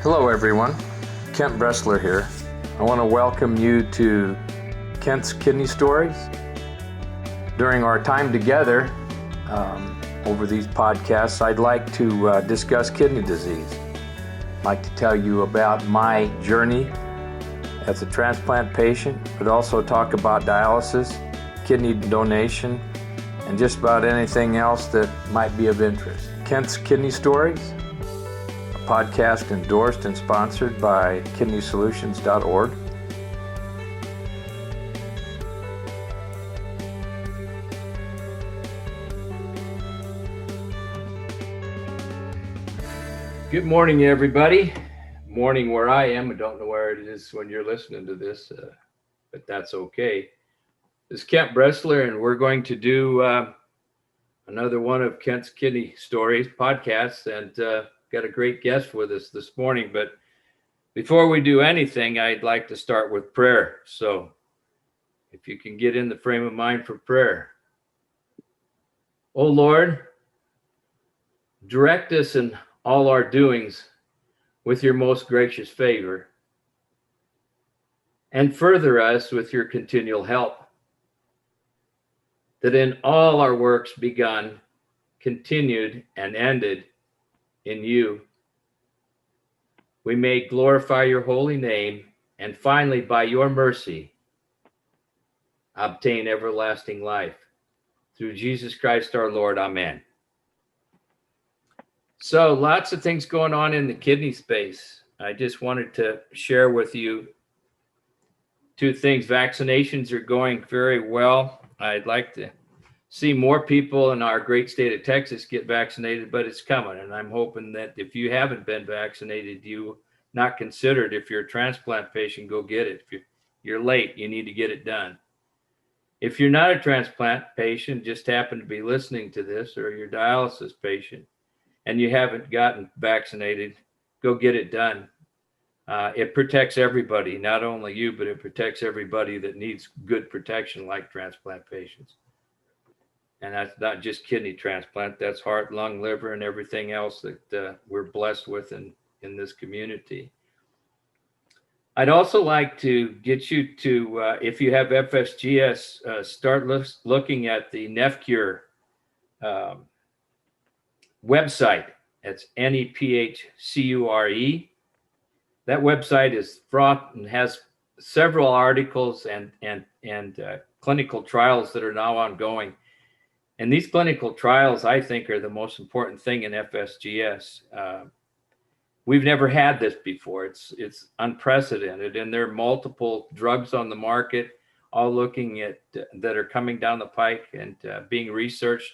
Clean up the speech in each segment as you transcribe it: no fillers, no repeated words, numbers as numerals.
Hello everyone, Kent.Bressler here. I want to welcome you to Kent's Kidney Stories. During our time together over these podcasts, I'd like to discuss kidney disease. I'd like to tell you about my journey as a transplant patient, but also talk about dialysis, kidney donation, and just about anything else that might be of interest. Kent's Kidney Stories, a podcast endorsed and sponsored by kidneysolutions.org. Good morning, everybody. Morning where I am. I don't know where it is when you're listening to this, but that's okay. This is Kent.Bressler, and we're going to do another one of Kent's Kidney Stories podcasts, and got a great guest with us this morning. But before we do anything, I'd like to start with prayer. So if you can get in the frame of mind for prayer. Oh Lord, direct us in all our doings with your most gracious favor, and further us with your continual help, that in all our works begun, continued, and ended in you, we may glorify your holy name, and finally, by your mercy, obtain everlasting life. Through Jesus Christ our Lord, amen. So lots of things going on in the kidney space. I just wanted to share with you two things. Vaccinations are going very well. I'd like to see more people in our great state of Texas get vaccinated, but it's coming. And I'm hoping that if you haven't been vaccinated, you not considered, if you're a transplant patient, go get it. If you're late, you need to get it done. If you're not a transplant patient, just happen to be listening to this, or you're a dialysis patient, and you haven't gotten vaccinated, go get it done. It protects everybody, not only you, but it protects everybody that needs good protection, like transplant patients. And that's not just kidney transplant, that's heart, lung, liver, and everything else that we're blessed with in this community. I'd also like to get you to, if you have FSGS, start looking at the NephCure website. It's NephCure. That website is fraught and has several articles and clinical trials that are now ongoing. And these clinical trials, I think, are the most important thing in FSGS. We've never had this before. It's unprecedented, and there are multiple drugs on the market, all looking at that are coming down the pike and being researched.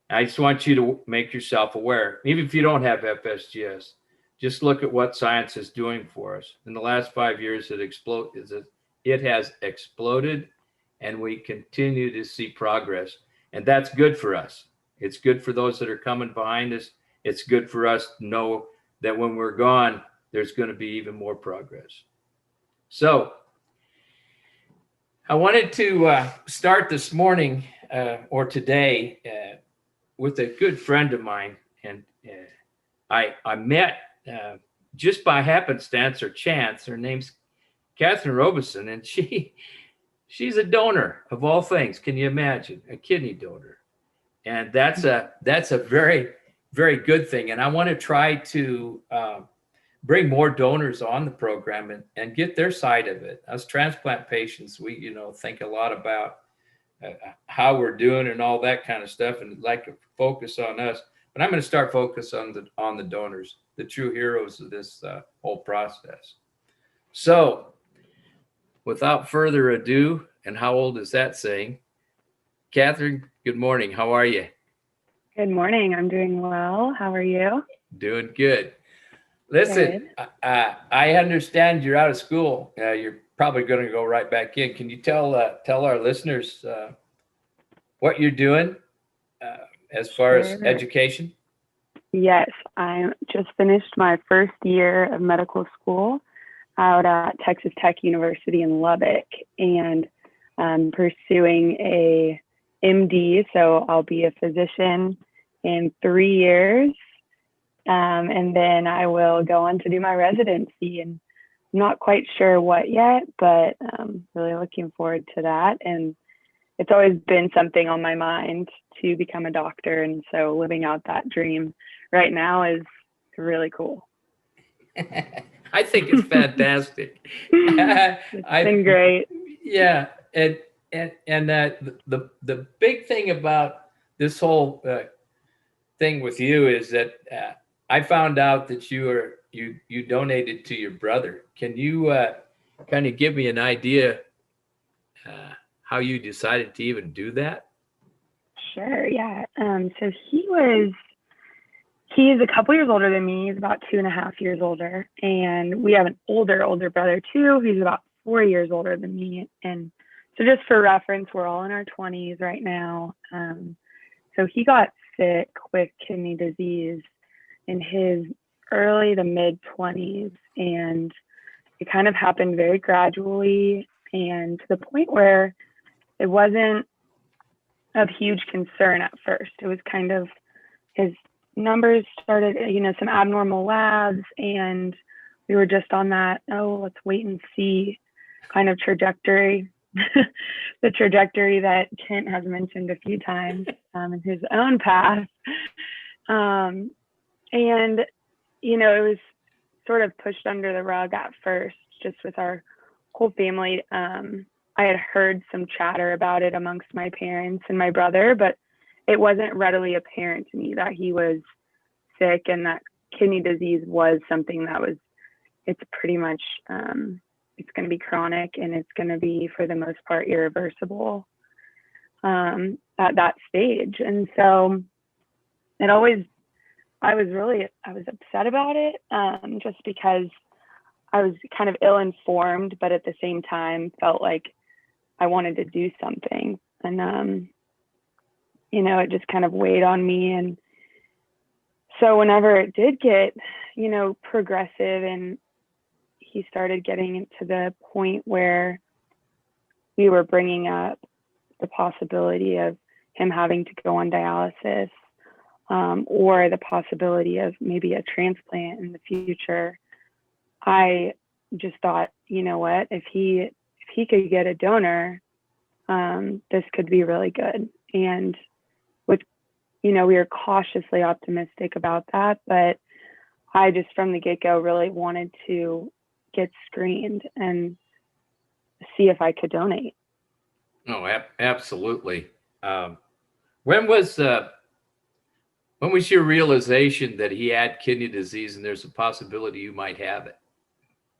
I just want you to make yourself aware, even if you don't have FSGS, just look at what science is doing for us. In the last 5 years, it has exploded, and we continue to see progress. And that's good for us. It's good for those that are coming behind us. It's good for us to know that when we're gone, there's going to be even more progress. So I wanted to start this morning or today with a good friend of mine, and I met just by happenstance or chance. Her name's Kathryn Robison, and she's a donor of all things. Can you imagine? A kidney donor, and that's a very, very good thing. And I want to try to bring more donors on the program and get their side of it. Us transplant patients, we think a lot about how we're doing and all that kind of stuff, and like to focus on us. But I'm going to start focus on the donors, the true heroes of this whole process. So without further ado, and how old is that saying? Kathryn, good morning. How are you? Good morning. I'm doing well. How are you? Doing good. Listen, good. I understand you're out of school. You're probably going to go right back in. Can you tell our listeners what you're doing as far as education? Yes, I just finished my first year of medical school out at Texas Tech University in Lubbock, and I'm pursuing a MD, so I'll be a physician in 3 years. And then I will go on to do my residency, and I'm not quite sure what yet, but really looking forward to that. And it's always been something on my mind to become a doctor. And so living out that dream right now is really cool. I think it's fantastic. It's been great. Yeah, and the big thing about this whole thing with you is that I found out that you donated to your brother. Can you kind of give me an idea how you decided to even do that? Sure, yeah. So he's a couple years older than me. He's about 2.5 years older. And we have an older brother too. He's about 4 years older than me. And so just for reference, we're all in our 20s right now. So he got sick with kidney disease in his early to mid 20s. And it kind of happened very gradually, and to the point where it wasn't of huge concern at first. It was kind of his numbers started, some abnormal labs, and we were just on that, let's wait and see kind of trajectory, the trajectory that Kent has mentioned a few times in his own path. And, it was sort of pushed under the rug at first, just with our whole family. I had heard some chatter about it amongst my parents and my brother, but it wasn't readily apparent to me that he was sick and that kidney disease was something that it's pretty much, it's going to be chronic, and it's going to be, for the most part, irreversible at that stage. And so I was upset about it, just because I was kind of ill-informed, but at the same time felt like I wanted to do something. And, it just kind of weighed on me. And so whenever it did get, progressive, and he started getting into the point where we were bringing up the possibility of him having to go on dialysis, or the possibility of maybe a transplant in the future, I just thought, you know what, if he could get a donor, this could be really good. And we were cautiously optimistic about that, but I just from the get-go really wanted to get screened and see if I could donate. Oh, absolutely. When was your realization that he had kidney disease and there's a possibility you might have it?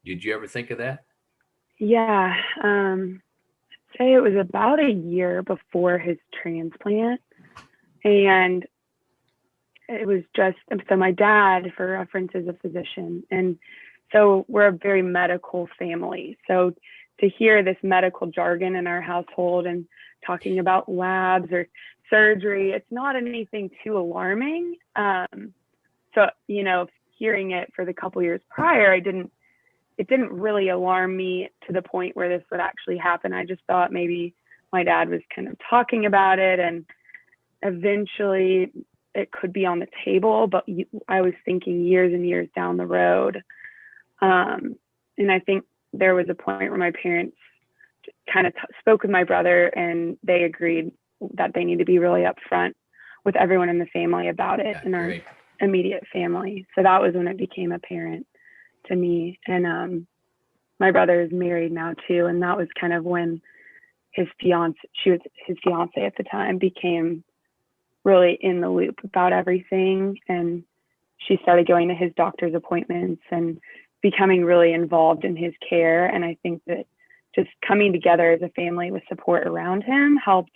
Did you ever think of that? Yeah, I'd say it was about a year before his transplant. And it was so my dad, for reference, is a physician. And so we're a very medical family. So to hear this medical jargon in our household and talking about labs or surgery, it's not anything too alarming. So, hearing it for the couple years prior, it didn't really alarm me to the point where this would actually happen. I just thought maybe my dad was kind of talking about it, and eventually it could be on the table, but I was thinking years and years down the road. And I think there was a point where my parents kind of spoke with my brother, and they agreed that they need to be really upfront with everyone in the family about it, in our immediate family. So that was when it became apparent to me. And my brother is married now too, and that was kind of when his fiance at the time, became really in the loop about everything, and she started going to his doctor's appointments and becoming really involved in his care. And I think that just coming together as a family with support around him helped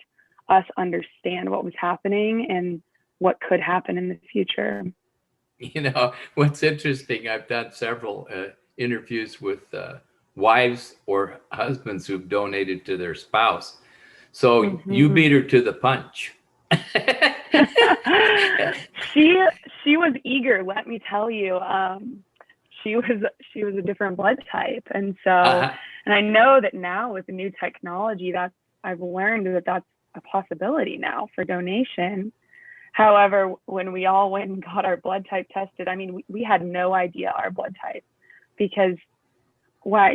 us understand what was happening and what could happen in the future. What's interesting, I've done several interviews with wives or husbands who've donated to their spouse. So you beat her to the punch. She was eager, let me tell you. She was a different blood type, and so and I know that now with the new technology, I've learned that that's a possibility now for donation. However, when we all went and got our blood type tested, I mean, we had no idea our blood type because why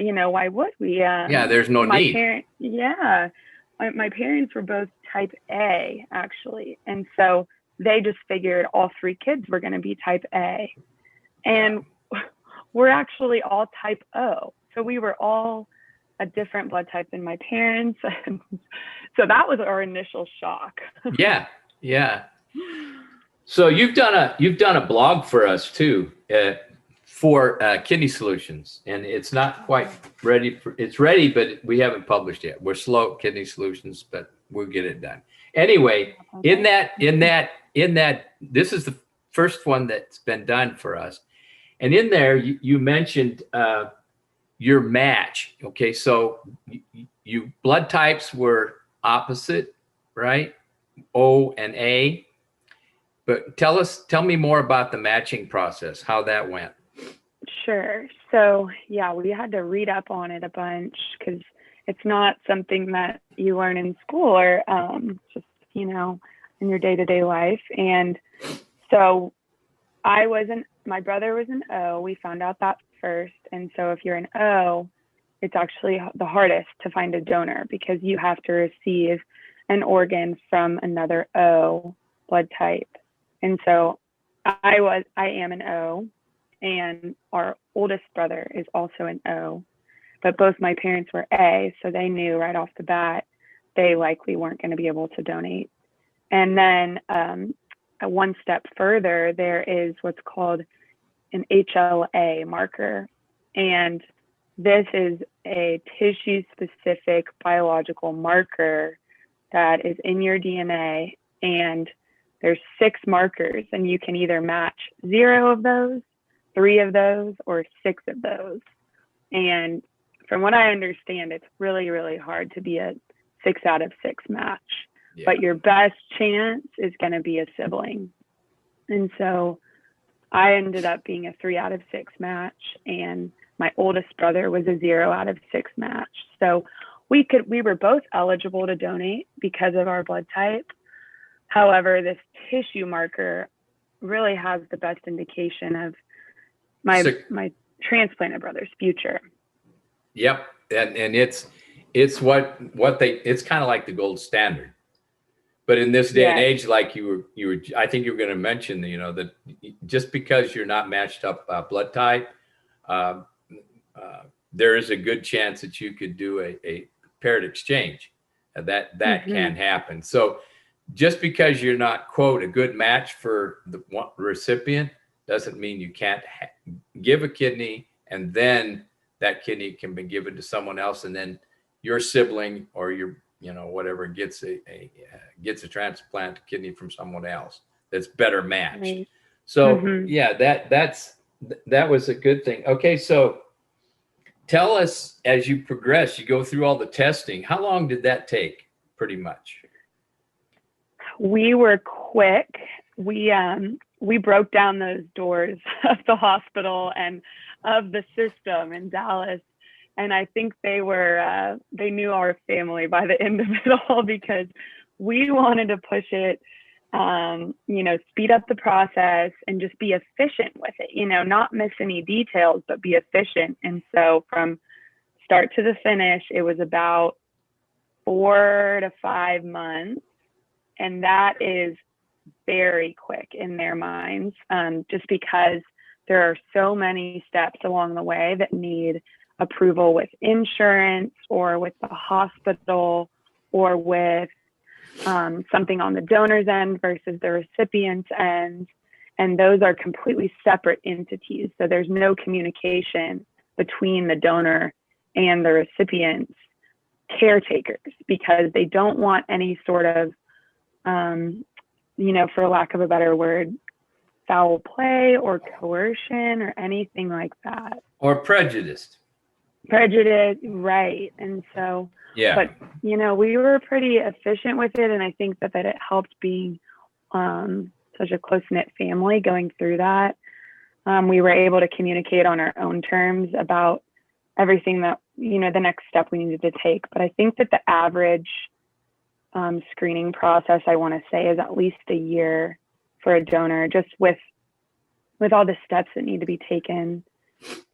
would we? Yeah, there's no my need. my parents were both type A actually, and so they just figured all three kids were going to be type A, and we're actually all type O. So we were all a different blood type than my parents. So that was our initial shock. Yeah, yeah. So you've done a blog for us too, for Kidney Solutions, and it's not quite ready it's ready, but we haven't published yet. We're slow at Kidney Solutions, but we'll get it done. Anyway, in that, this is the first one that's been done for us. And in there, you mentioned your match. Okay, so you blood types were opposite, right? O and A. But tell me more about the matching process, how that went. Sure. So yeah, we had to read up on it a bunch because it's not something that you learn in school or just in your day-to-day life. And so my brother was an O. We found out that first. And so if you're an O, it's actually the hardest to find a donor because you have to receive an organ from another O blood type. And so I am an O, and our oldest brother is also an O, but both my parents were A, so they knew right off the bat they likely weren't going to be able to donate. And then one step further, there is what's called an HLA marker, and this is a tissue-specific biological marker that is in your DNA, and there's 6 markers, and you can either match 0 of those, 3 of those, or 6 of those. And from what I understand, it's really, really hard to be a 6 out of 6 match. Yeah. But your best chance is going to be a sibling. And so I ended up being a 3 out of 6 match, and my oldest brother was a 0 out of 6 match. So we were both eligible to donate because of our blood type. However, this tissue marker really has the best indication of my transplanted brother's future. Yep, and it's it's kind of like the gold standard. But in this day and age, like you were, I think you were going to mention, that just because you're not matched up blood type, there is a good chance that you could do a paired exchange. That can happen. So just because you're not, quote, a good match for the recipient doesn't mean you can't give a kidney and then that kidney can be given to someone else, and then your sibling or your whatever gets a transplant kidney from someone else that's better matched. Right. So yeah, that was a good thing. Okay, so tell us, as you progress, you go through all the testing. How long did that take, pretty much? We were quick. We broke down those doors of the hospital and of the system in Dallas. And I think they knew our family by the end of it all, because we wanted to push it, speed up the process and just be efficient with it, not miss any details, but be efficient. And so from start to the finish, it was about 4 to 5 months. And that is very quick in their minds, just because there are so many steps along the way that need approval with insurance or with the hospital or with something on the donor's end versus the recipient's end. And those are completely separate entities. So there's no communication between the donor and the recipient's caretakers, because they don't want any sort of, for lack of a better word, foul play or coercion or anything like that. Or prejudice, right. And so, but we were pretty efficient with it, and I think that it helped being such a close-knit family going through that. We were able to communicate on our own terms about everything that, the next step we needed to take. But I think that the average screening process, I want to say, is at least a year for a donor, just with all the steps that need to be taken,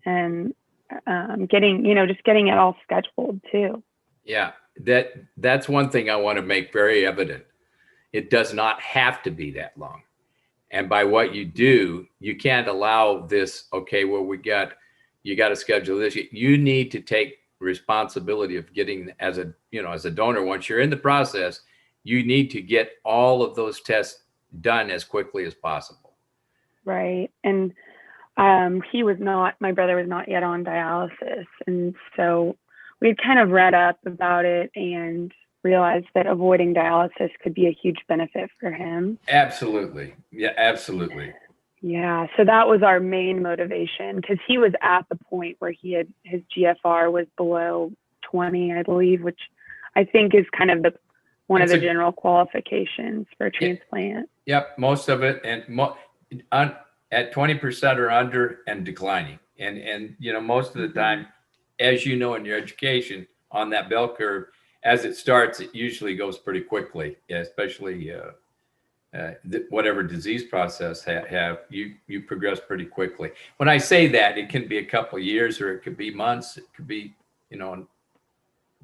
and getting it all scheduled too. Yeah, that's one thing I want to make very evident. It does not have to be that long. And by what you do, you can't allow this, okay, well, you got to schedule this. You need to take responsibility of getting as a donor. Once you're in the process, you need to get all of those tests done as quickly as possible. Right. And my brother was not yet on dialysis. And so we had kind of read up about it and realized that avoiding dialysis could be a huge benefit for him. Absolutely. Yeah, absolutely. Yeah. So that was our main motivation, because he was at the point where his GFR was below 20, I believe, which I think is kind of one of the general qualifications for a transplant. Yep. Most of it. And at 20% or under and declining. And most of the time, as you know, in your education, on that bell curve, as it starts, it usually goes pretty quickly, especially whatever disease process you progress pretty quickly. When I say that, it can be a couple of years, or it could be months. It could be,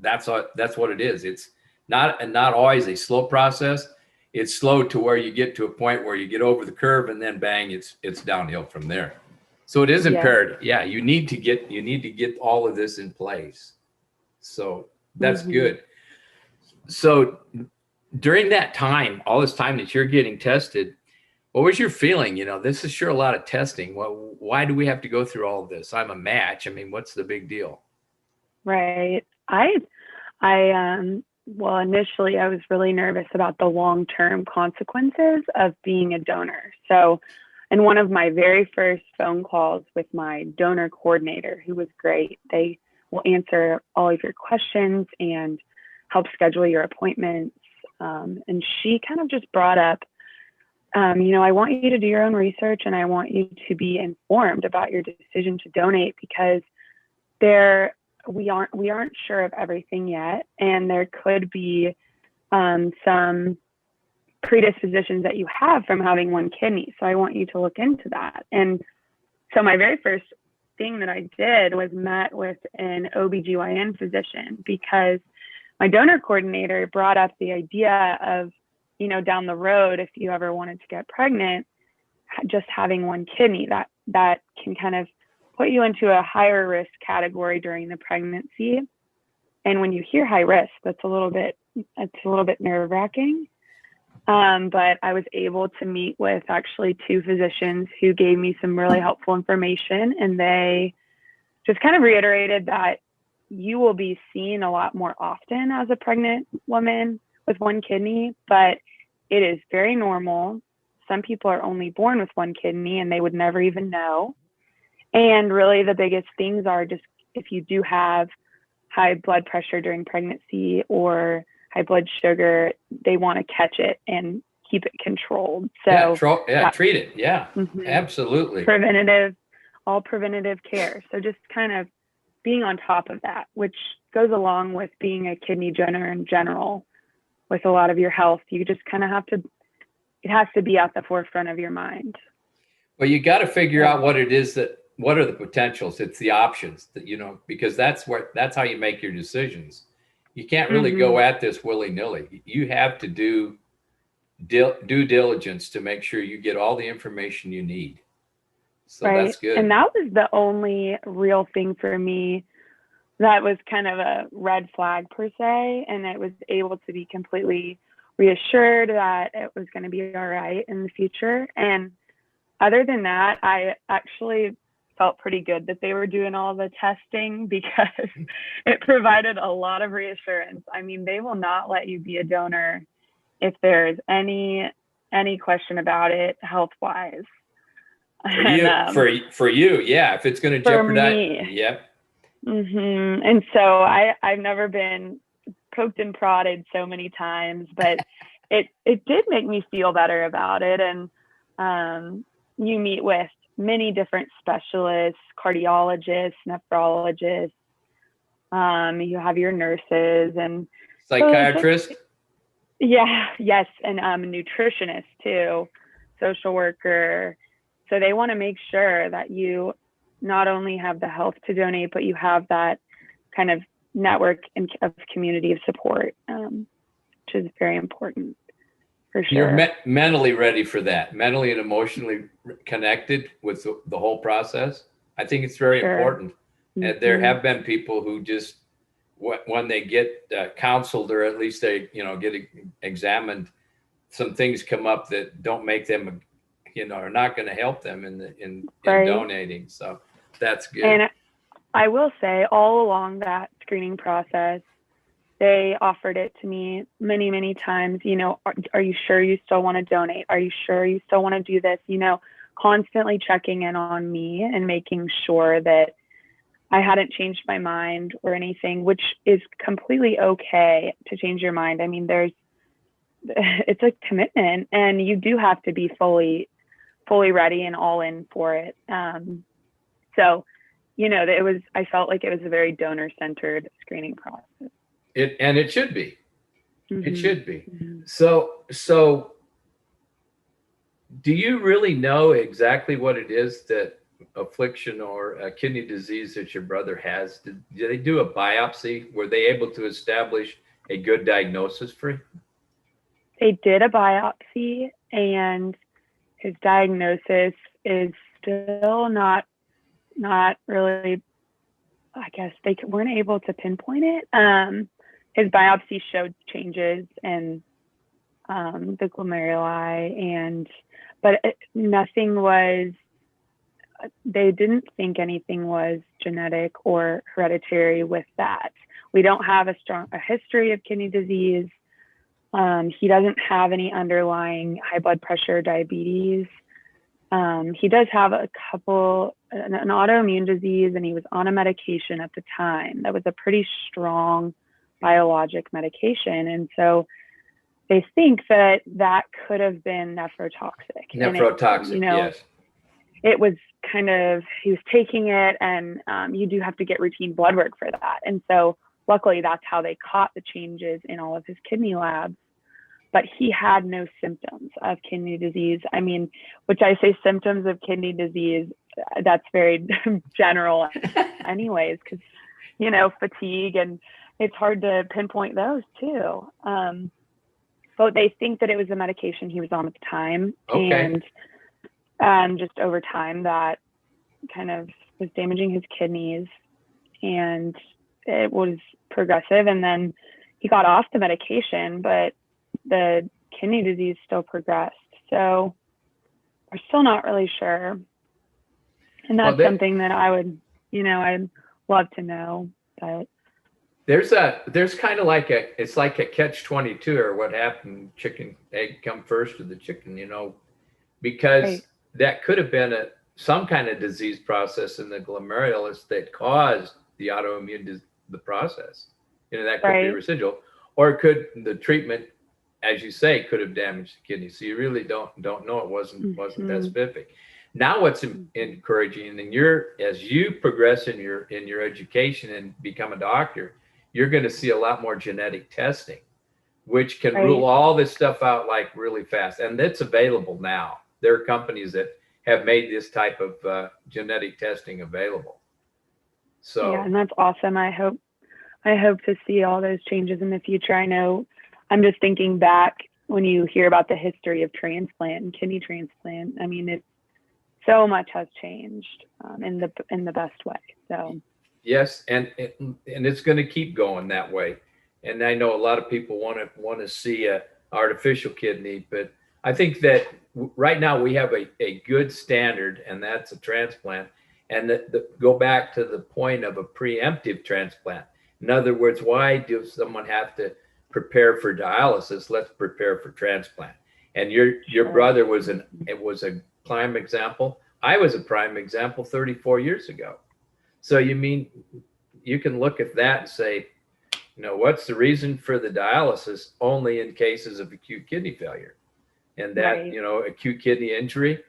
that's what it is. It's not always a slow process. It's slow to where you get to a point where you get over the curve, and then bang, it's downhill from there. So it is imperative. Yeah, you need to get all of this in place. So that's good. So during that time, all this time that you're getting tested, what was your feeling? This is sure a lot of testing. Well, why do we have to go through all of this? I'm a match. I mean, what's the big deal? Right. Well, initially I was really nervous about the long-term consequences of being a donor. So in one of my very first phone calls with my donor coordinator, who was great, they will answer all of your questions and help schedule your appointments. And she kind of just brought up, I want you to do your own research, and I want you to be informed about your decision to donate, because we aren't sure of everything yet, and there could be some predispositions that you have from having one kidney. So I want you to look into that. And so my very first thing that I did was met with an OBGYN physician, because my donor coordinator brought up the idea of, down the road, if you ever wanted to get pregnant, just having one kidney, that can kind of put you into a higher risk category during the pregnancy. And when you hear high risk, it's a little bit nerve wracking. But I was able to meet with actually two physicians who gave me some really helpful information, and they just kind of reiterated that you will be seen a lot more often as a pregnant woman with one kidney, but it is very normal. Some people are only born with one kidney and they would never even know. And really the biggest things are just, if you do have high blood pressure during pregnancy or high blood sugar, they want to catch it and keep it controlled. So treat it. Yeah, absolutely. All preventative care. So just kind of being on top of that, which goes along with being a kidney donor in general. With a lot of your health, you just kind of it has to be at the forefront of your mind. Well, you got to figure out what it is what are the potentials? It's the options that, because that's how you make your decisions. You can't really go at this willy-nilly. You have to do due diligence to make sure you get all the information you need. So that's good. And that was the only real thing for me that was kind of a red flag per se. And I was able to be completely reassured that it was going to be all right in the future. And other than that, I actually felt pretty good that they were doing all the testing, because it provided a lot of reassurance. I mean, they will not let you be a donor if there's any question about it health-wise. For you, yeah. If it's going to jeopardize, yep. And so I've never been poked and prodded so many times, but it did make me feel better about it. And you meet with many different specialists, cardiologists, nephrologists. You have your nurses and psychiatrists. Yes, and nutritionists too. social worker. So they want to make sure that you not only have the health to donate, but you have that kind of network and of community of support, which is very important for sure. You're mentally ready for that, mentally and emotionally connected with the whole process. I think it's very important. And there have been people who just, when they get counseled, or at least they, get examined, some things come up that don't make them, are not going to help them in donating. So that's good. And I will say, all along that screening process, they offered it to me many, many times. Are you sure you still want to donate? Are you sure you still want to do this? Constantly checking in on me and making sure that I hadn't changed my mind or anything, which is completely okay to change your mind. I mean, it's a commitment, and you do have to be fully ready and all in for it. So, I felt like it was a very donor-centered screening process. It should be. Mm-hmm. It should be. Mm-hmm. So do you really know exactly what it is, that affliction or a kidney disease that your brother has? Did they do a biopsy? Were they able to establish a good diagnosis for him? They did a biopsy, and his diagnosis is still not really, I guess they weren't able to pinpoint it. His biopsy showed changes in the glomeruli, but nothing was, they didn't think anything was genetic or hereditary with that. We don't have a history of kidney disease. He doesn't have any underlying high blood pressure, diabetes. He does have an autoimmune disease, and he was on a medication at the time that was a pretty strong biologic medication. And so they think that could have been nephrotoxic. Nephrotoxic, yes. It was he was taking it, and you do have to get routine blood work for that. And so luckily that's how they caught the changes in all of his kidney labs. But he had no symptoms of kidney disease. I mean, which I say symptoms of kidney disease, that's very general anyways, because, fatigue, and it's hard to pinpoint those too. But they think that it was the medication he was on at the time. Okay. And just over time that kind of was damaging his kidneys, and it was progressive. And then he got off the medication, but the kidney disease still progressed. So we're still not really sure. And that's something that I would, I'd love to know. But there's kind of like it's like a catch-22, or what happened, chicken, egg come first, or the chicken, because right. That could have been some kind of disease process in the glomerulus that caused the autoimmune the process. That could be residual, or could the treatment, as you say, could have damaged the kidney. So you really don't know. It wasn't that specific. Now, what's encouraging, and as you progress in your education and become a doctor, you're going to see a lot more genetic testing, which can rule all this stuff out like really fast. And it's available now. There are companies that have made this type of genetic testing available. So yeah, and that's awesome. I hope to see all those changes in the future. I know, I'm just thinking back when you hear about the history of transplant and kidney transplant. I mean, so much has changed in the best way. So yes, and it's going to keep going that way. And I know a lot of people want to see a artificial kidney, but I think that right now we have a good standard, and that's a transplant. And go back to the point of a preemptive transplant. In other words, why does someone have to prepare for dialysis? Let's prepare for transplant. And your brother was a prime example. I was a prime example 34 years ago. So you can look at that and say, what's the reason for the dialysis? Only in cases of acute kidney failure, and that, acute kidney injury.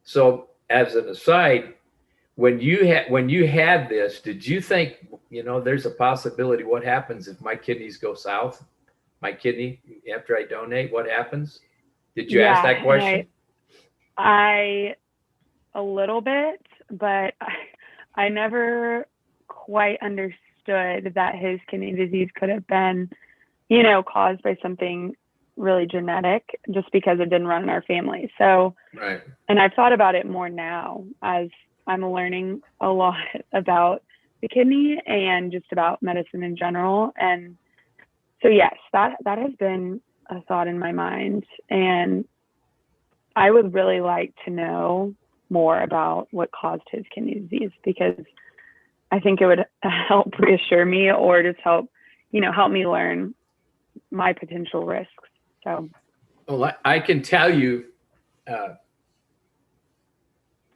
So as an aside, when you had this, did you think, there's a possibility, what happens if my kidneys go south? My kidney, after I donate, what happens? Did you ask that question? A little bit, but I never quite understood that his kidney disease could have been, caused by something really genetic, just because it didn't run in our family. So, Right. And I've thought about it more now as I'm learning a lot about the kidney and just about medicine in general. And so, yes, that has been a thought in my mind. And I would really like to know more about what caused his kidney disease, because I think it would help reassure me, or just help me learn my potential risks. So, well, I can tell you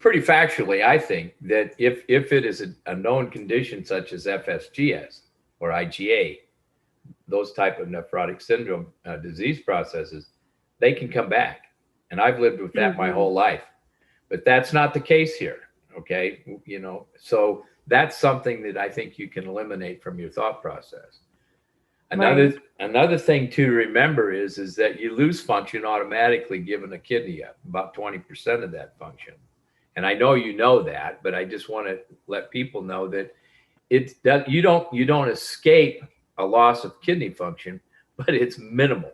pretty factually, I think that if it is a known condition such as FSGS or IgA, those type of nephrotic syndrome disease processes, they can come back. And I've lived with that my whole life. But that's not the case here. Okay. So that's something that I think you can eliminate from your thought process. Another thing to remember is that you lose function automatically given a kidney up, about 20% of that function. And I know you know that, but I just want to let people know that you don't escape a loss of kidney function, but it's minimal.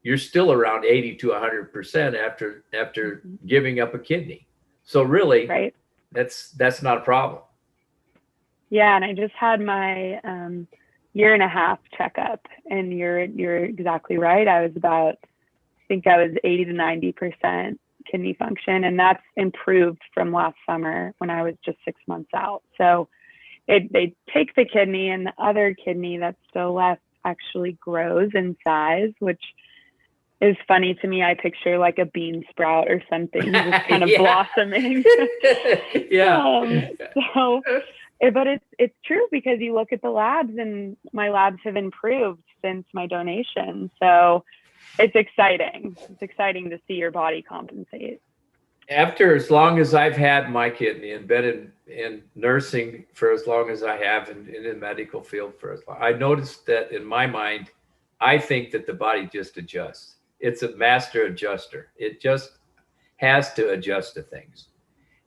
You're still around 80 to 100% after giving up a kidney. So really, right. That's not a problem. Yeah, and I just had my year and a half checkup, and you're exactly right. I think I was 80 to 90% kidney function, and that's improved from last summer when I was just 6 months out. So they take the kidney, and the other kidney that's still left actually grows in size, which is funny to me. I picture like a bean sprout or something just kind of blossoming. Yeah. But it's true, because you look at the labs, and my labs have improved since my donation. So it's exciting. It's exciting to see your body compensate. After as long as I've had my kidney and been in nursing for as long as I have, and in the medical field for as long, I noticed that in my mind, I think that the body just adjusts. It's a master adjuster. It just has to adjust to things.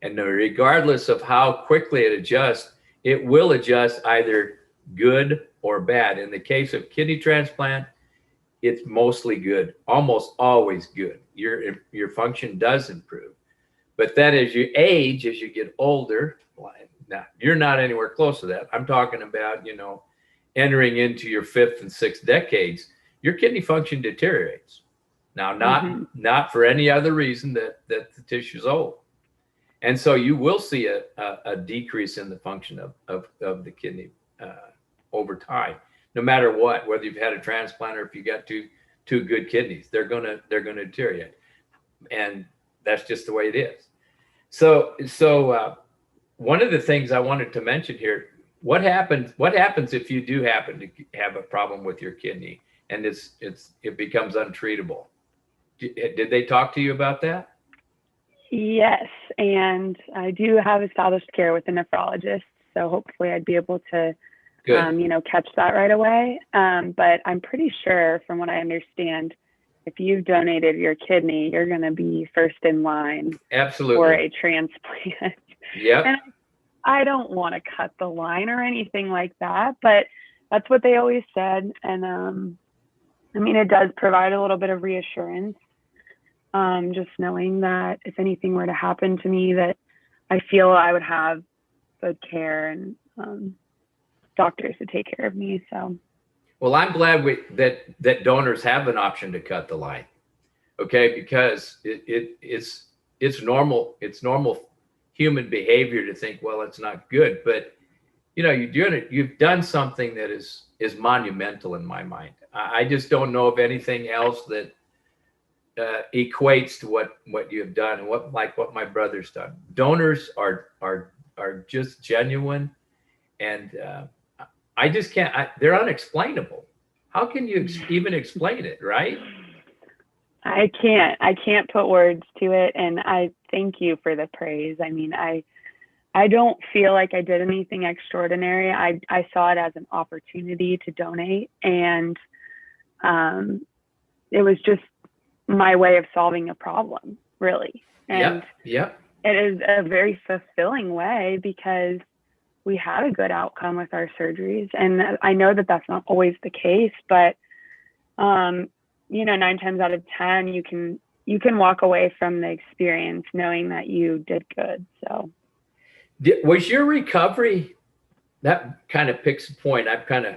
And regardless of how quickly it adjusts, it will adjust either good or bad. In the case of kidney transplant, it's mostly good, almost always good. Your function does improve. But then as you age, as you get older, now you're not anywhere close to that. I'm talking about, entering into your fifth and sixth decades, your kidney function deteriorates. Now, not for any other reason that the tissue's old. And so you will see a decrease in the function of the kidney over time, no matter what, whether you've had a transplant or if you got two good kidneys, they're gonna deteriorate, and that's just the way it is. So one of the things I wanted to mention here: what happens if you do happen to have a problem with your kidney and it becomes untreatable? Did they talk to you about that? Yes, and I do have established care with a nephrologist, so hopefully I'd be able to, catch that right away. But I'm pretty sure, from what I understand, if you've donated your kidney, you're going to be first in line for a transplant. Yeah. And I don't want to cut the line or anything like that, but that's what they always said. And it does provide a little bit of reassurance. Just knowing that if anything were to happen to me, that I feel I would have good care and doctors to take care of me. So, well, I'm glad that donors have an option to cut the line, okay? Because it's normal. It's normal human behavior to think, well, it's not good, but you've done something that is monumental in my mind. I just don't know of anything else that equates to what you have done, and what my brother's done. Donors are just genuine, and I just can't. They're unexplainable. How can you even explain it, right? I can't put words to it, and I thank you for the praise. I don't feel like I did anything extraordinary. I saw it as an opportunity to donate, and it was just my way of solving a problem. really. And Yep. it is a very fulfilling way because we had a good outcome with our surgeries. And I know that that's not always the case, but, 9 times out of 10, you can walk away from the experience knowing that you did good. So Was your recovery, that kind of picks a point. I've kind of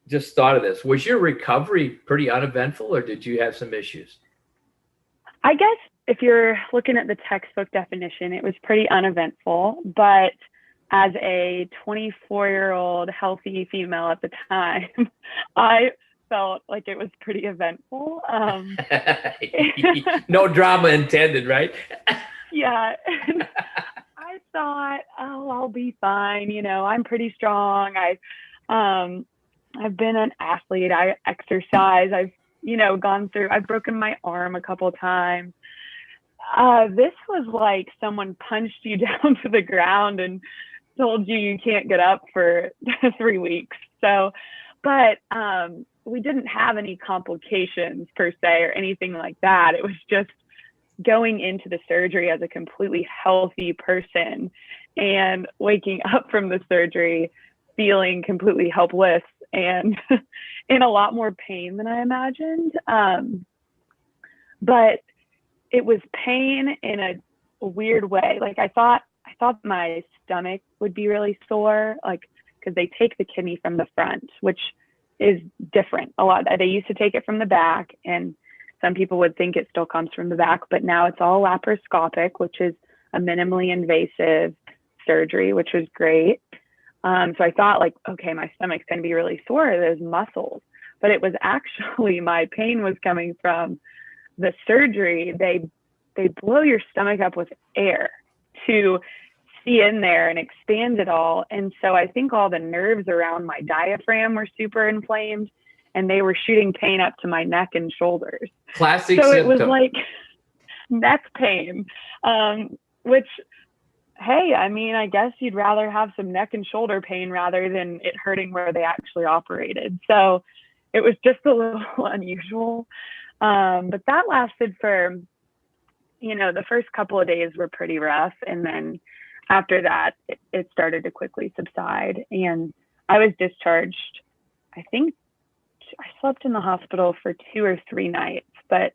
just thought of this. Was your recovery pretty uneventful, or did you have some issues? I guess if you're looking at the textbook definition, it was pretty uneventful, but as a 24-year-old healthy female at the time, I felt like it was pretty eventful. No drama intended, right? Yeah. I thought, oh, I'll be fine. I'm pretty strong. I've been an athlete. I exercise. I've broken my arm a couple of times. This was like someone punched you down to the ground and told you can't get up for 3 weeks. So, but we didn't have any complications per se or anything like that. It was just going into the surgery as a completely healthy person and waking up from the surgery feeling completely helpless and in a lot more pain than I imagined. But it was pain in a weird way. Like I thought my stomach would be really sore, like, because they take the kidney from the front, which is different a lot. They used to take it from the back, and some people would think it still comes from the back, but now it's all laparoscopic, which is a minimally invasive surgery, which was great. So I thought, like, okay, my stomach's going to be really sore, those muscles. But it was actually my pain was coming from the surgery. They blow your stomach up with air to see in there and expand it all. And so I think all the nerves around my diaphragm were super inflamed, and they were shooting pain up to my neck and shoulders. Classic so symptom. It was like neck pain, which, hey, I mean, I guess you'd rather have some neck and shoulder pain rather than it hurting where they actually operated. So it was just a little unusual. But that lasted for, the first couple of days were pretty rough. And then after that, it started to quickly subside. And I was discharged. I think I slept in the hospital for 2 or 3 nights, but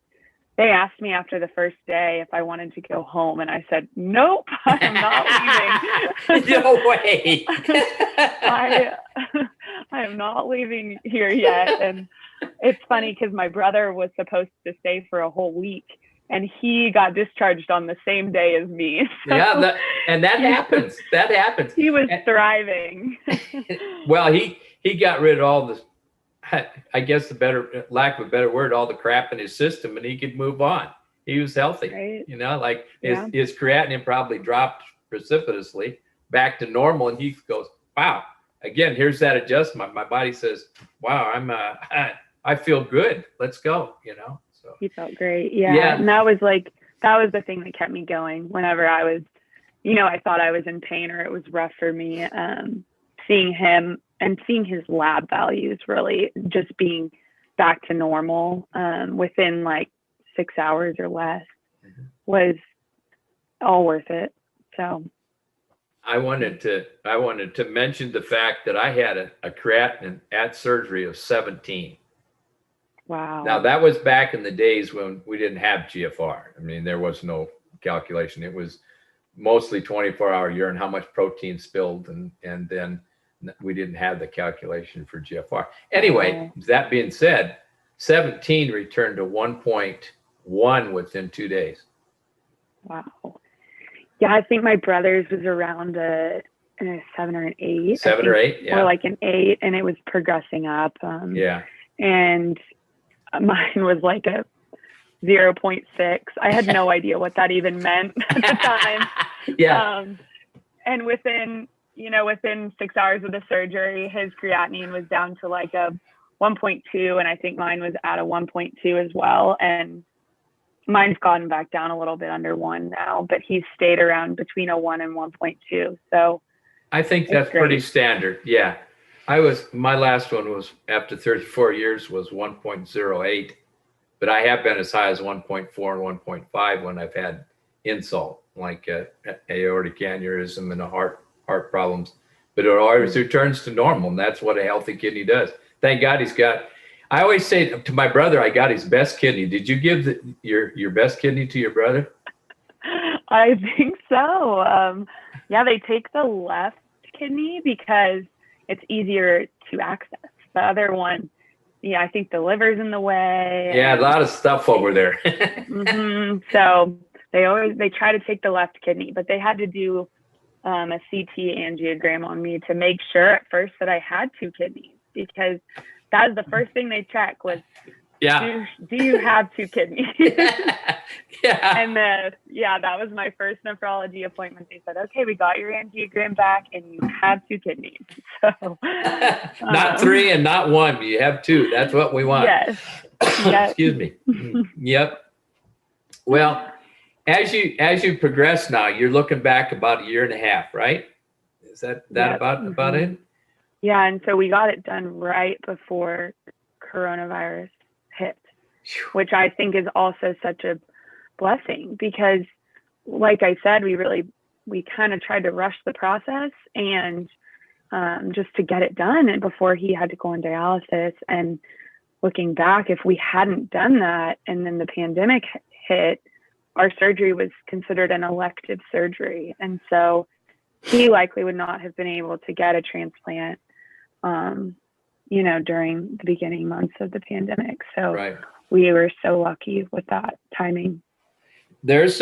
they asked me after the first day if I wanted to go home, and I said, nope, I'm not leaving. No way. I am not leaving here yet. And it's funny because my brother was supposed to stay for a whole week, and he got discharged on the same day as me. So yeah, that happens. That happens. He was thriving. Well, he got rid of all the, I guess the better, lack of a better word, all the crap in his system, and he could move on. He was healthy, right. His creatinine probably dropped precipitously back to normal. And he goes, wow, again, here's that adjustment. My body says, wow, I feel good. Let's go, so. He felt great. Yeah. And that was the thing that kept me going whenever I was, I thought I was in pain or it was rough for me, seeing him and seeing his lab values really just being back to normal within like 6 hours or less was all worth it. So I wanted to mention the fact that I had a creatinine at surgery of 17. Wow. Now that was back in the days when we didn't have GFR. I mean, there was no calculation. It was mostly 24-hour urine, how much protein spilled, and then we didn't have the calculation for GFR. Anyway, That being said, 17 returned to 1.1 within 2 days. Wow. Yeah, I think my brother's was around a 7 or an 8. 7 or 8, yeah. Or like an 8, and it was progressing up. Yeah. And mine was like a 0.6. I had no idea what that even meant at the time. Yeah. And within 6 hours of the surgery, his creatinine was down to like a 1.2, and I think mine was at a 1.2 as well. And mine's gotten back down a little bit under 1 now, but he's stayed around between a 1 and 1.2. So I think that's pretty standard. Yeah. My last one was after 34 years was 1.08. but I have been as high as 1.4 and 1.5 when I've had insult, like aortic aneurysm and heart problems. But it always returns to normal, and that's what a healthy kidney does. Thank God he's got. I always say to my brother, I got his best kidney. Did you give your best kidney to your brother? I think so. Yeah, they take the left kidney because it's easier to access. The other one, yeah, I think the liver's in the way. Yeah, a lot of stuff over there. So they try to take the left kidney, but they had to do a CT angiogram on me to make sure at first that I had two kidneys, because that was the first thing they check was, yeah, do you have two kidneys? Yeah. And that was my first nephrology appointment. They said, okay, we got your angiogram back and you have two kidneys. So not three and not one. You have two. That's what we want. Yes. Excuse me. Yep. Well, as you progress now, you're looking back about a year and a half, right? Is that about it? Yeah, and so we got it done right before coronavirus hit, which I think is also such a blessing, because like I said, we kind of tried to rush the process and just to get it done and before he had to go on dialysis. And looking back, if we hadn't done that and then the pandemic hit, our surgery was considered an elective surgery, and so he likely would not have been able to get a transplant during the beginning months of the pandemic. So right. We were so lucky with that timing. There's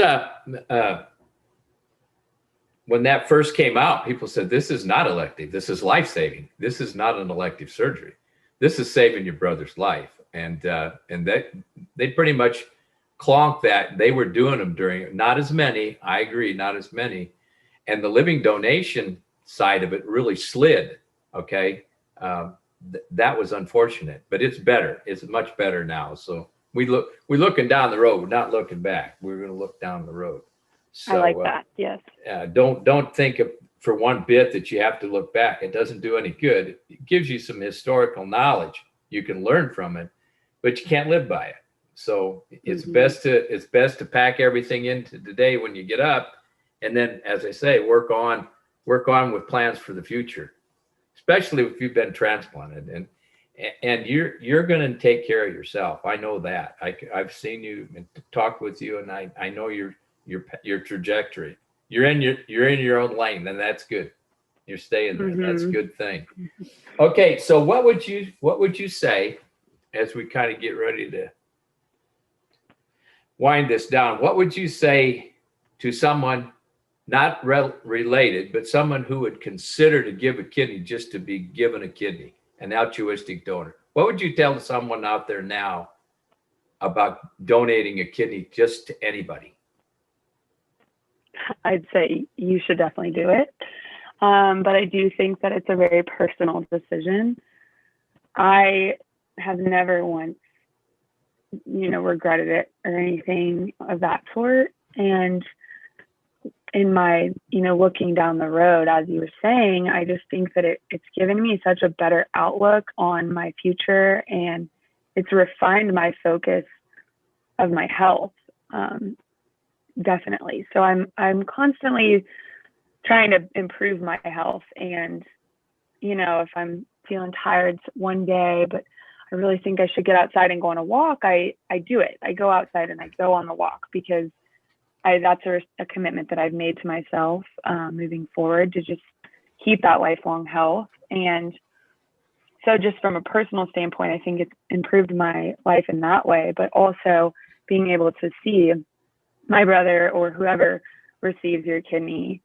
when that first came out, people said, this is not elective. This is life-saving. This is not an elective surgery. This is saving your brother's life. And that they pretty much clonked that. They were doing them during, not as many. I agree, not as many. And the living donation side of it really slid. Okay. That was unfortunate, but it's better. It's much better now. So we're looking down the road. We're not looking back. We're going to look down the road. So, I like that. Yes. Don't think for one bit that you have to look back. It doesn't do any good. It gives you some historical knowledge. You can learn from it, but you can't live by it. So it's best to pack everything into today when you get up, and then, as I say, work on with plans for the future, especially if you've been transplanted and you're going to take care of yourself. I know that. I've seen you and talked with you, and I know your trajectory. You're in your own lane, and that's good. You're staying there. That's a good thing. Okay, so what would you say as we kind of get ready to wind this down? What would you say to someone not related, but someone who would consider to give a kidney just to be given a kidney, an altruistic donor? What would you tell someone out there now about donating a kidney just to anybody? I'd say you should definitely do it. But I do think that it's a very personal decision. I have never once, regretted it or anything of that sort. And in my, looking down the road, as you were saying, I just think that it's given me such a better outlook on my future, and it's refined my focus of my health. Definitely. So I'm constantly trying to improve my health, and if I'm feeling tired one day, but I really think I should get outside and go on a walk, I do it. I go outside and I go on the walk, because that's a commitment that I've made to myself moving forward, to just keep that lifelong health. And so just from a personal standpoint, I think it's improved my life in that way, but also being able to see my brother or whoever receives your kidney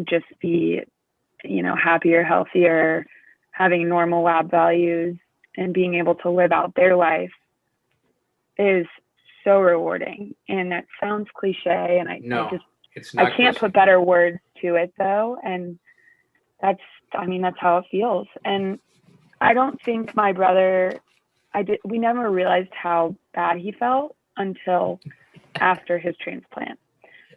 just be, happier, healthier, having normal lab values, and being able to live out their life is so rewarding. And that sounds cliche, and I can't put better words to it though. And that's how it feels. And I don't think my brother, we never realized how bad he felt until after his transplant.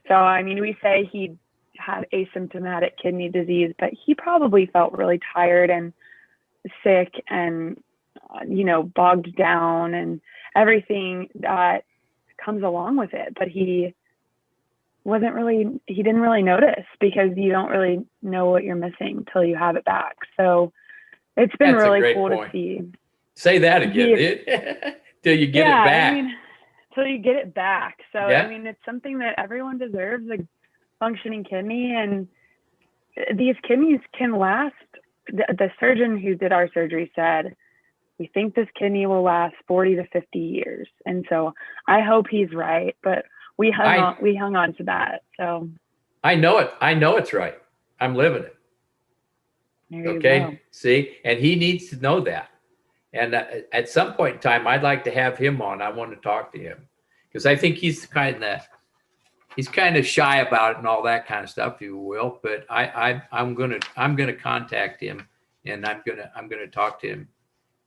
So, we say he had asymptomatic kidney disease, but he probably felt really tired and sick and, bogged down, and everything that comes along with it. But he didn't really notice, because you don't really know what you're missing till you have it back. So it's been That's really cool to see. Say that again. Till you get it back. I mean, till you get it back. So, Yeah. I mean, it's something that everyone deserves, a functioning kidney. And these kidneys can last. The surgeon who did our surgery said, we think this kidney will last 40 to 50 years. And so I hope he's right, but we hung on to that. So I know it. I know it's right. I'm living it. there Okay. you go. See, and he needs to know that. And at some point in time, I'd like to have him on. I want to talk to him, because I think he's kind of shy about it and all that kind of stuff, if you will. But I'm gonna contact him, and I'm gonna talk to him,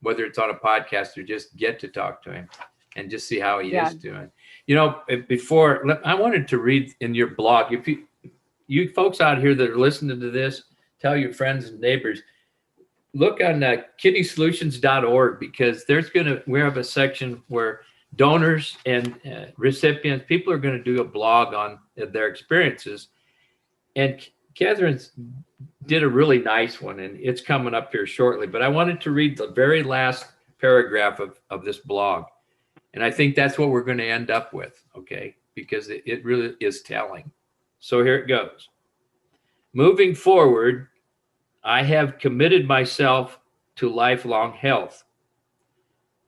whether it's on a podcast or just get to talk to him and just see how he is doing. You know, I wanted to read in your blog. If you folks out here that are listening to this, tell your friends and neighbors, look on kidneysolutions.org, because we have a section where donors and recipients, people are going to do a blog on their experiences. And Kathryn did a really nice one, and it's coming up here shortly. But I wanted to read the very last paragraph of this blog. And I think that's what we're going to end up with, okay? Because it really is telling. So here it goes. Moving forward, I have committed myself to lifelong health.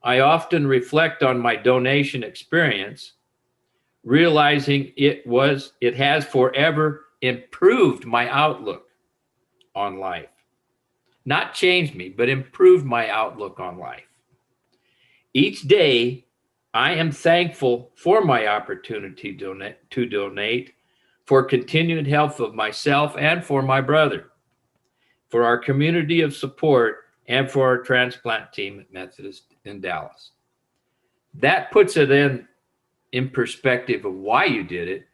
I often reflect on my donation experience, realizing it has forever improved my outlook on life. Not changed me, but improved my outlook on life. Each day, I am thankful for my opportunity to donate for continued health of myself and for my brother, for our community of support, and for our transplant team at Methodist in Dallas. That puts it in perspective of why you did it,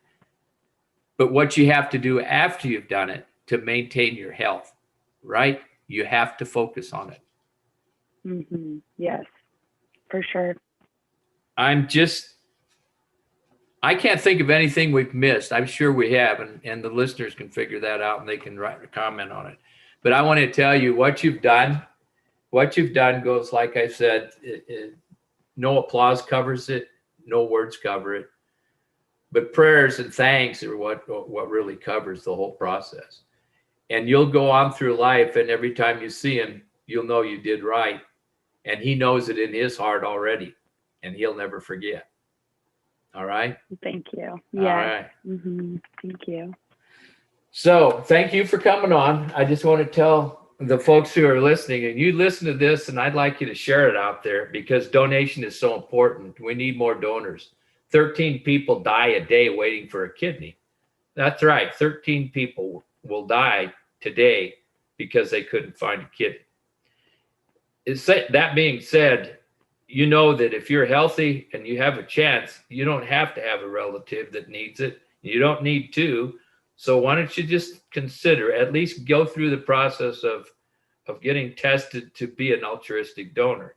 but what you have to do after you've done it to maintain your health, right? You have to focus on it. Mm-hmm. Yes, for sure. I can't think of anything we've missed. I'm sure we have, and the listeners can figure that out, and they can write a comment on it. But I want to tell you what you've done. What you've done goes, like I said, no applause covers it, no words cover it, but prayers and thanks are what really covers the whole process. And you'll go on through life, and every time you see him, you'll know you did right, and he knows it in his heart already, and he'll never forget. All right? Thank you. Yeah. All right. Mm-hmm. Thank you. So thank you for coming on. I just want to tell the folks who are listening, and you listen to this, and I'd like you to share it out there, because donation is so important. We need more donors. 13 people die a day waiting for a kidney. That's right. 13 people will die today because they couldn't find a kidney. That being said, you know that if you're healthy and you have a chance, you don't have to have a relative that needs it. You don't need two. So why don't you just consider, at least go through the process of getting tested to be an altruistic donor.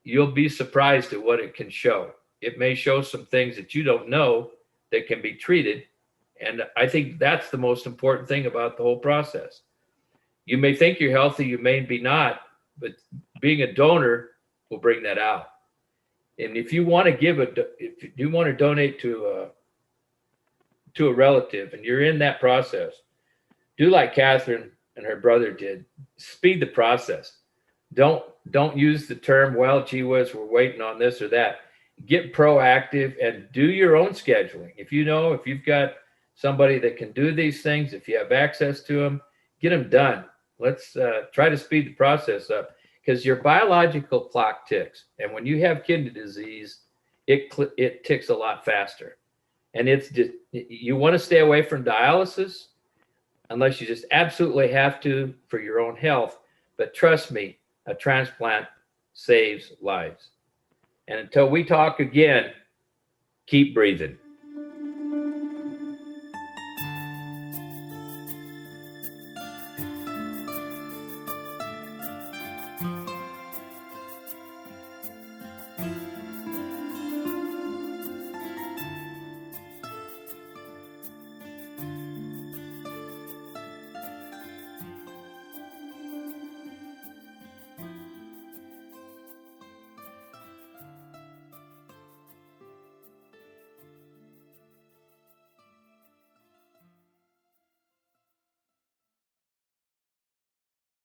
You'll be surprised at what it can show. It may show some things that you don't know that can be treated. And I think that's the most important thing about the whole process. You may think you're healthy, you may be not, but being a donor will bring that out. And if you want to donate to a relative, and you're in that process, do like Kathryn and her brother did. Speed the process. Don't use the term, well, gee whiz, we're waiting on this or that. Get proactive and do your own scheduling. If you've got somebody that can do these things, if you have access to them, get them done. Let's try to speed the process up, because your biological clock ticks. And when you have kidney disease, it ticks a lot faster. And it's just, you want to stay away from dialysis unless you just absolutely have to for your own health. But trust me, a transplant saves lives. And until we talk again, keep breathing.